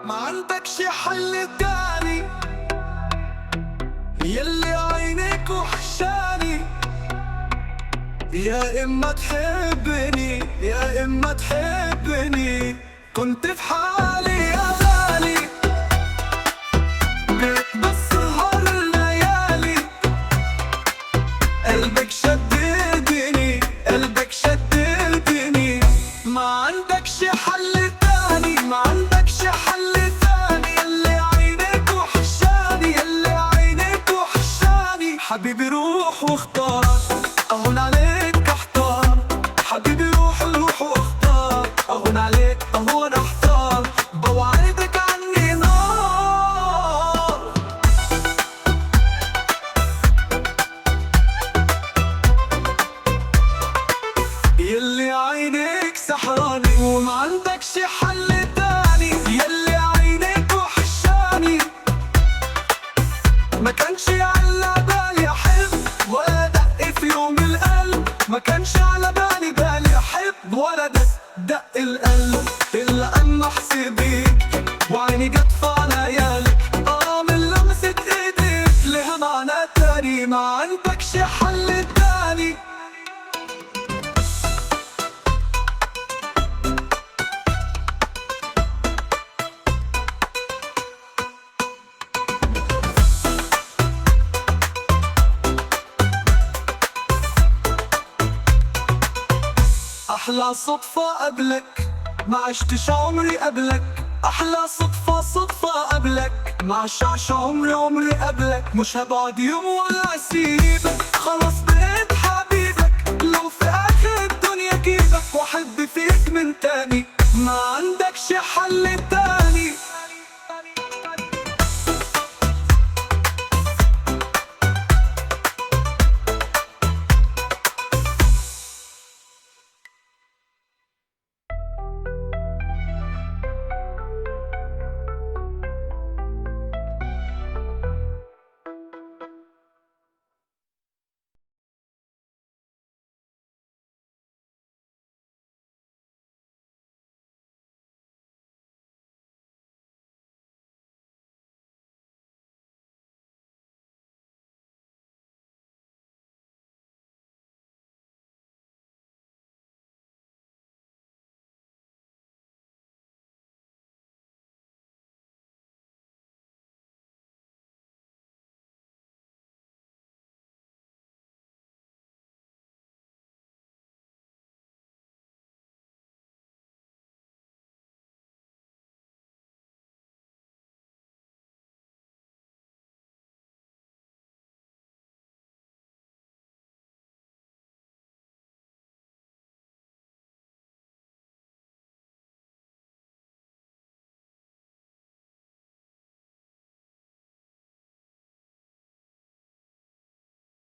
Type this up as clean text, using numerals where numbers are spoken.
ما عندكش حل تاني، يلي عينيك وحشاني. يا إما تحبني يا إما تحبني، كنت في حالي يا غالي. بسهر الليالي، قلبك شددني قلبك شددني. ما عندكش حل تاني ما عندكش حل تاني، يلي عينيك وحشاني يلي عينيك وحشاني. حبيبي روح واختار، أهون عليك احتار. حبيبي روح واختار، أهون عليك أهون احتار. بوعدك عني نار. يلي عينيك سحراني وما عندكش حل تاني، يلي عينيك وحشاني. ما كانش على بالي احب ولا دق في يوم القلب، ما كانش على بالي احب ولا دق القلب، الا اما احس بيك وعيني جت في ليالك. من لمسة ايديك لها معنى تاني. ما عندكش حل تاني. أحلى صدفة قبلك، ما عشتش عمري قبلك. أحلى صدفة قبلك، ما عشتش عمري قبلك. مش هبعد يوم ولا أسيبك، خلاص.